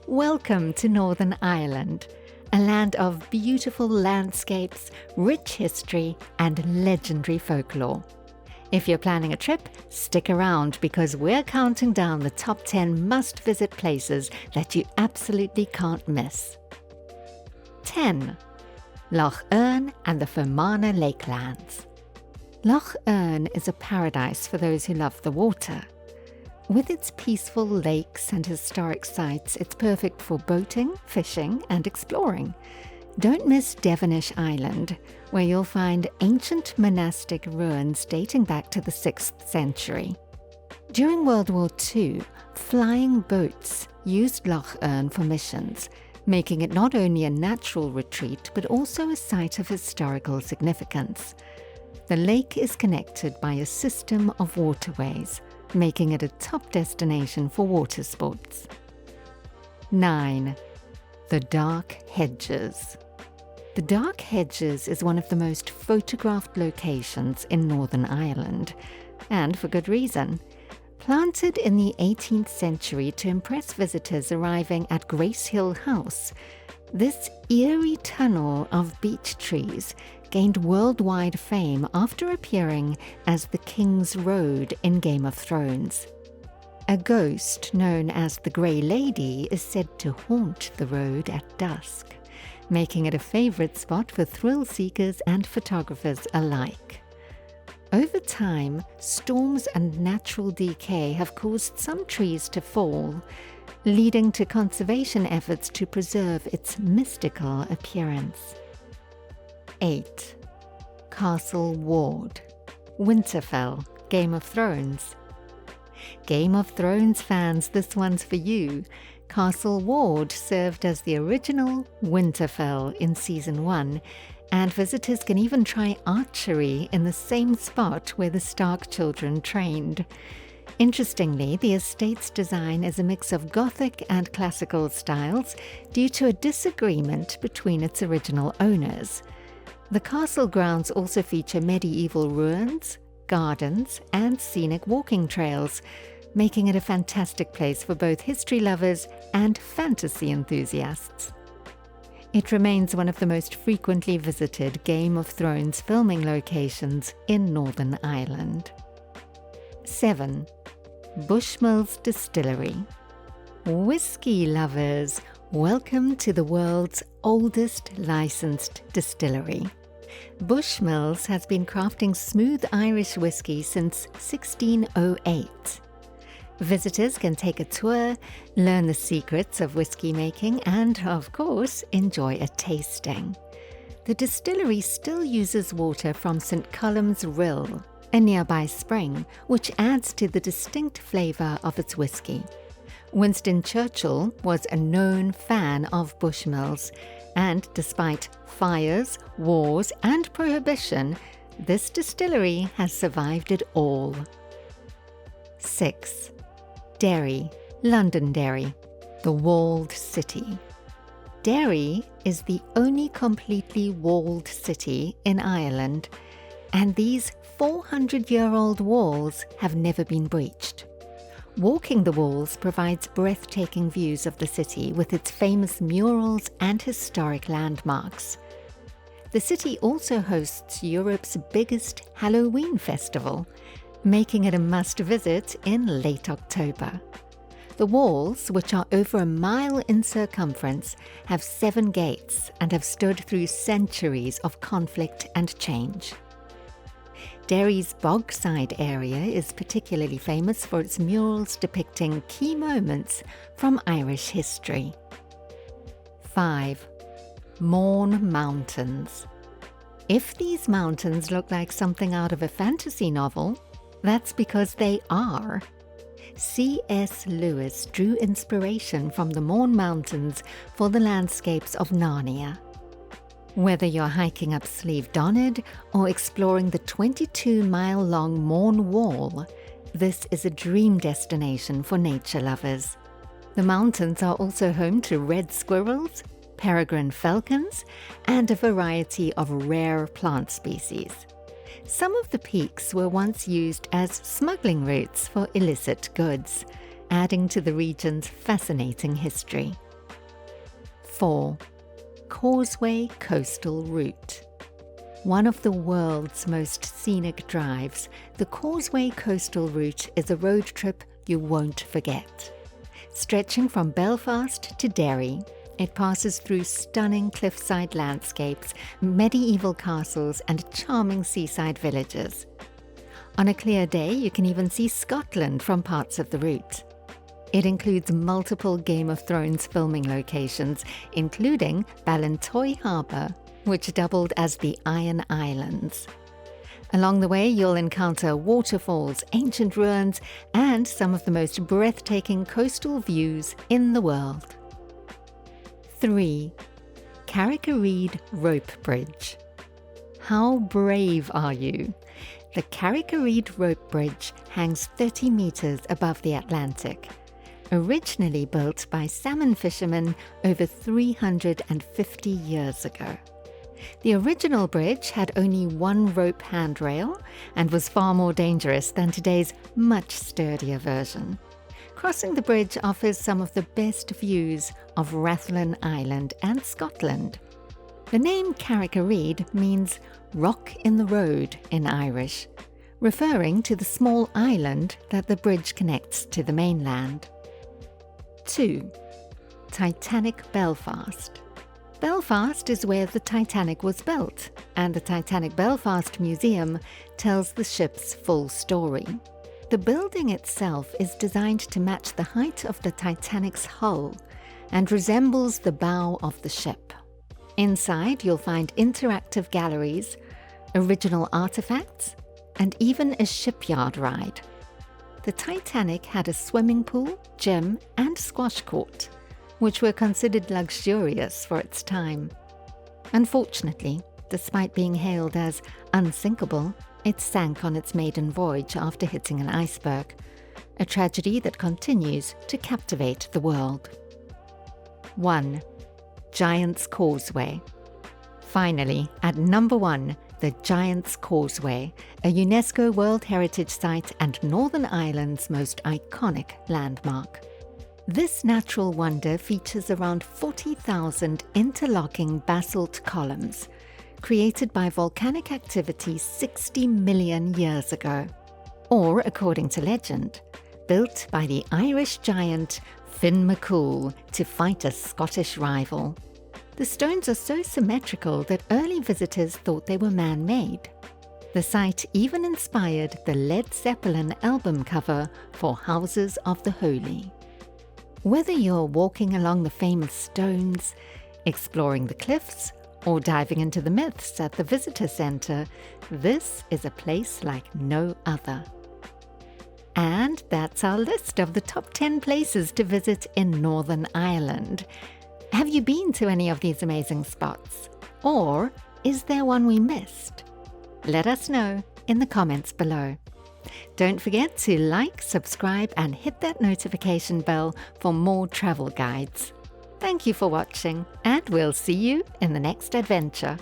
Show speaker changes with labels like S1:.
S1: Welcome to Northern Ireland, a land of beautiful landscapes, rich history, and legendary folklore. If you're planning a trip, stick around because we're counting down the top 10 must-visit places that you absolutely can't miss. 10. Lough Erne and the Fermanagh Lakelands. Lough Erne is a paradise for those who love the water. With its peaceful lakes and historic sites, it's perfect for boating, fishing, and exploring. Don't miss Devonish Island, where you'll find ancient monastic ruins dating back to the 6th century. During World War II, flying boats used Lough Erne for missions, making it not only a natural retreat but also a site of historical significance. The lake is connected by a system of waterways, making it a top destination for water sports. 9. The Dark Hedges. The Dark Hedges is one of the most photographed locations in Northern Ireland, and for good reason. Planted in the 18th century to impress visitors arriving at Grace Hill House, this eerie tunnel of beech trees gained worldwide fame after appearing as the King's Road in Game of Thrones. A ghost known as the Grey Lady is said to haunt the road at dusk, making it a favourite spot for thrill seekers and photographers alike. Over time, storms and natural decay have caused some trees to fall, leading to conservation efforts to preserve its mystical appearance. 8. Castle Ward. Winterfell, Game of Thrones. Game of Thrones fans, this one's for you. Castle Ward served as the original Winterfell in Season 1, and visitors can even try archery in the same spot where the Stark children trained. Interestingly, the estate's design is a mix of Gothic and classical styles due to a disagreement between its original owners. The castle grounds also feature medieval ruins, gardens, and scenic walking trails, making it a fantastic place for both history lovers and fantasy enthusiasts. It remains one of the most frequently visited Game of Thrones filming locations in Northern Ireland. 7. Bushmills Distillery. Whiskey lovers, welcome to the world's oldest licensed distillery. Bushmills has been crafting smooth Irish whiskey since 1608. Visitors can take a tour, learn the secrets of whiskey making, and, of course, enjoy a tasting. The distillery still uses water from St. Colum's Rill, a nearby spring, which adds to the distinct flavour of its whiskey. Winston Churchill was a known fan of Bushmills, and despite fires, wars, and prohibition, this distillery has survived it all. 6. Derry, Londonderry, the walled city. Derry is the only completely walled city in Ireland, and these 400-year-old walls have never been breached. Walking the walls provides breathtaking views of the city with its famous murals and historic landmarks. The city also hosts Europe's biggest Halloween festival, making it a must-visit in late October. The walls, which are over a mile in circumference, have 7 gates and have stood through centuries of conflict and change. Derry's Bogside area is particularly famous for its murals depicting key moments from Irish history. 5. Mourne Mountains. If these mountains look like something out of a fantasy novel, that's because they are. C.S. Lewis drew inspiration from the Mourne Mountains for the landscapes of Narnia. Whether you're hiking up Slieve Donard or exploring the 22-mile-long Mourne Wall, this is a dream destination for nature lovers. The mountains are also home to red squirrels, peregrine falcons, and a variety of rare plant species. Some of the peaks were once used as smuggling routes for illicit goods, adding to the region's fascinating history. 4. Causeway Coastal Route. One of the world's most scenic drives, the Causeway Coastal Route is a road trip you won't forget. Stretching from Belfast to Derry, it passes through stunning cliffside landscapes, medieval castles, and charming seaside villages. On a clear day, you can even see Scotland from parts of the route. It includes multiple Game of Thrones filming locations, including Ballintoy Harbour, which doubled as the Iron Islands. Along the way, you'll encounter waterfalls, ancient ruins, and some of the most breathtaking coastal views in the world. 3. Carrick-a-Reid Rope Bridge. How brave are you? The Carrick-a-Reid Rope Bridge hangs 30 meters above the Atlantic. Originally built by salmon fishermen over 350 years ago. The original bridge had only one rope handrail and was far more dangerous than today's much sturdier version. Crossing the bridge offers some of the best views of Rathlin Island and Scotland. The name Carrick-a-Reid means rock in the road in Irish, referring to the small island that the bridge connects to the mainland. 2. Titanic Belfast. Belfast is where the Titanic was built, and the Titanic Belfast Museum tells the ship's full story. The building itself is designed to match the height of the Titanic's hull and resembles the bow of the ship. Inside, you'll find interactive galleries, original artifacts, and even a shipyard ride. The Titanic had a swimming pool, gym, and squash court, which were considered luxurious for its time. Unfortunately, despite being hailed as unsinkable, it sank on its maiden voyage after hitting an iceberg, a tragedy that continues to captivate the world. 1. Giant's Causeway. Finally, at number 1, the Giant's Causeway, a UNESCO World Heritage Site and Northern Ireland's most iconic landmark. This natural wonder features around 40,000 interlocking basalt columns, created by volcanic activity 60 million years ago. Or, according to legend, built by the Irish giant Finn McCool to fight a Scottish rival. The stones are so symmetrical that early visitors thought they were man-made. The site even inspired the Led Zeppelin album cover for Houses of the Holy. Whether you're walking along the famous stones, exploring the cliffs, or diving into the myths at the visitor centre, this is a place like no other. And that's our list of the top 10 places to visit in Northern Ireland. Have you been to any of these amazing spots? Or is there one we missed? Let us know in the comments below. Don't forget to like, subscribe, and hit that notification bell for more travel guides. Thank you for watching, and we'll see you in the next adventure.